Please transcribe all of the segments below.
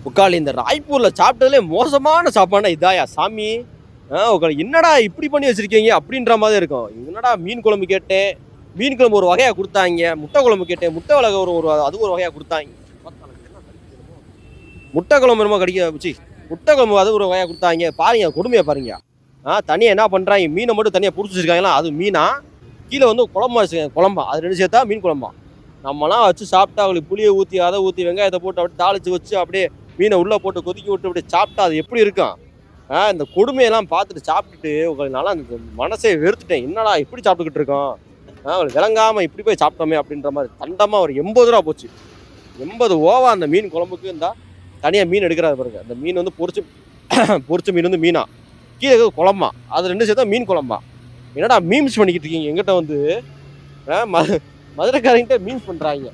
உக்காளி இந்த ராய்ப்பூரில் சாப்பிட்டதுலே மோசமான சாப்பாடுனா இதாயா சாமி. உக்காளி என்னடா இப்படி பண்ணி வச்சிருக்கீங்க அப்படின்ற மாதிரி இருக்கும். என்னடா மீன் குழம்பு கேட்டேன், மீன் குழம்பு ஒரு வகையாக கொடுத்தாங்க. முட்டை குழம்பு கேட்டேன், முட்டை வகை ஒரு அது ஒரு வகையாக கொடுத்தாங்க. முட்டை குழம்பு என்னமோ கடிக்க முட்டை குழம்பு அது ஒரு வகையாக கொடுத்தாங்க. பாருங்க கொடுமையை பாருங்க. தனியாக என்ன பண்ணுறாங்க, மீனை மட்டும் தனியாக பிடிச்சி வச்சிருக்காங்களா அது மீனா, கீழே வந்து குழம்பா வச்சுருக்காங்க. குழம்பா அது ரெண்டு சேர்த்தா மீன் குழம்பா. நம்மலாம் வச்சு சாப்பிட்டா அவங்களுக்கு புளியை ஊற்றி அதை ஊற்றி வெங்காயத்தை போட்டு அப்படியே தாளித்து வச்சு அப்படியே மீனை உள்ளே போட்டு கொதிக்க விட்டு அப்படியே சாப்பிட்டா அது எப்படி இருக்கும். இந்த கொடுமையெல்லாம் பார்த்துட்டு சாப்பிட்டுட்டு உங்களால அந்த மனசே வெறுத்துட்டேன். என்னடா இப்படி சாப்பிட்டுக்கிட்டு இருக்கோம், அவங்களுக்கு விளங்காமல் இப்படி போய் சாப்பிட்டோமே அப்படின்ற மாதிரி தண்டமாக ஒரு 80 ரூபா போச்சு. 80 ஓவா அந்த மீன் குழம்புக்கு. இருந்தால் தனியாக மீன் எடுக்கிறாரு பாருங்க. அந்த மீன் வந்து பொரிச்ச மீன் வந்து மீனா, கீழே குழம்பா, அது ரெண்டு சேர்த்தா மீன் குழம்பா. என்னடா மீம்ஸ் பண்ணிக்கிட்டு இருக்கீங்க எங்கிட்ட வந்து. மதுரைக்காரங்கிட்ட மீன்ஸ் பண்ணுறாங்க.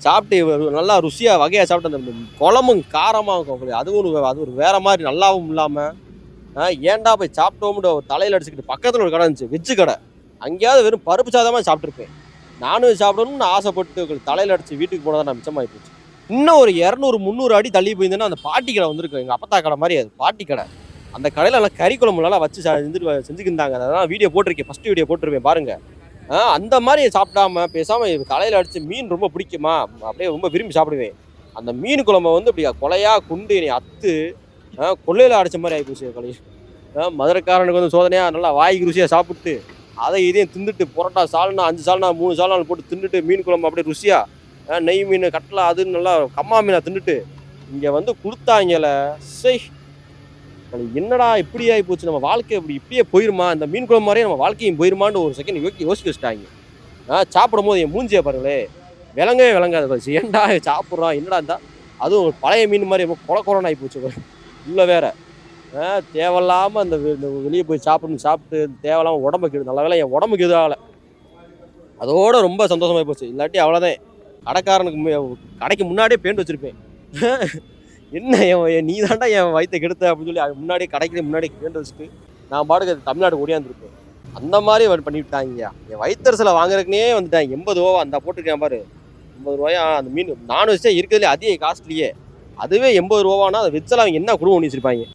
சாப்பிட்டு நல்லா ருசியாக வகையாக சாப்பிட்டு அந்த குழம்பும் காரமாக இருக்கும். அது ஒரு வேற மாதிரி நல்லாவும் இல்லாமல் ஏன்டா போய் சாப்பிட்டோம்னு ஒரு தலையில் அடிச்சுக்கிட்டு பக்கத்தில் ஒரு கடை இருந்துச்சு, வெஜ்ஜு கடை. அங்கேயாவது வெறும் பருப்பு சாதமாக சாப்பிட்ருப்பேன். நானும் சாப்பிடணும்னு ஆசைப்பட்டு தலையில் அடிச்சு வீட்டுக்கு போனதான் நான் மிச்சமாகி போச்சு. இன்னும் ஒரு 200-300 அடி தள்ளி போயிருந்தேன்னா அந்த பாட்டி கடை வந்துருக்கு. எங்கள் அப்பத்தா கடை மாதிரி அது பாட்டி கடை. அந்த கடையில் நல்லா கறி குழம்புலாம் வச்சு செஞ்சுக்கிருந்தாங்க. அதெல்லாம் வீடியோ போட்டிருக்கேன், ஃபஸ்ட்டு வீடியோ போட்டிருப்பேன் பாருங்கள். அந்த மாதிரி சாப்பிடாம பேசாமல் தலையில் அடித்து மீன் ரொம்ப பிடிக்குமா, அப்படியே ரொம்ப விரும்பி சாப்பிடுவேன். அந்த மீன் குழம்பை வந்து அப்படி கொலையாக குண்டு என்னை அத்து கொள்ளையில் அடித்த மாதிரி ஆகிப்போச்சு கொலை. மதுரைக்காரனுக்கு வந்து சோதனையாக நல்லா வாய்க்கு ருசியாக சாப்பிட்டு அதை இதையும் தின்னுட்டு புரோட்டா சால்னா 5 சால்னா 3 சால்னா போட்டு தின்னுட்டு மீன் குழம்பு அப்படியே ருசியாக நெய் மீன் கட்டலா அதுன்னு நல்லா கம்மா மீனை தின்னுட்டு இங்கே வந்து கொடுத்தாங்கல. என்னடா இப்படி ஆகி போச்சு, நம்ம வாழ்க்கை இப்படியே போயிருமா, இந்த மீன் குழம்பு மாதிரியே நம்ம வாழ்க்கையும் போயிருமான்னு ஒரு செகண்ட் யோசிக்க வச்சுட்டாங்க. சாப்பிடும் போது என் மூஞ்சியை பாருங்களே, விளங்கவே விளங்காது. ஏன்டா சாப்பிட்றோம் என்னடா இருந்தால் அதுவும் பழைய மீன் மாதிரி கொலன்னு ஆகி போச்சு உள்ள வேற. தேவையில்லாமல் அந்த வெளியே போய் சாப்பிட்டு தேவையில்லாமல் உடம்புக்கு கெடுது. நல்ல வேலை என் உடம்புக்கு எதுவும் ஆகலை. அதோட ரொம்ப சந்தோஷமாகி போச்சு. இல்லாட்டி அவ்வளோதான், கடைக்கு முன்னாடியே பெயிண்ட் வச்சுருப்பேன். என்ன நீ தாண்டா என் வயிற்றை கெடுத்த அப்படின்னு சொல்லி முன்னாடியே கடைக்கு முன்னாடி பெயிண்ட் வச்சுட்டு நான் பாட்டுக்கு தமிழ்நாடு ஓடியாந்துருப்பேன். அந்த மாதிரி பண்ணிவிட்டாங்க. என் வயிற்றுல வாங்குறதுக்குனே வந்துட்டாங்க. 80 ரூபா அந்த போட்டிருக்கேன் பாரு, 80 ரூபாயா அந்த மீன். நானும் வச்சா இருக்கிறதுலே அதிக காஸ்ட்லியே. அதுவே 80 ரூபானா அதை வச்சலாம் அவங்க என்ன குடும்பம் பண்ணி வச்சிருப்பாங்க.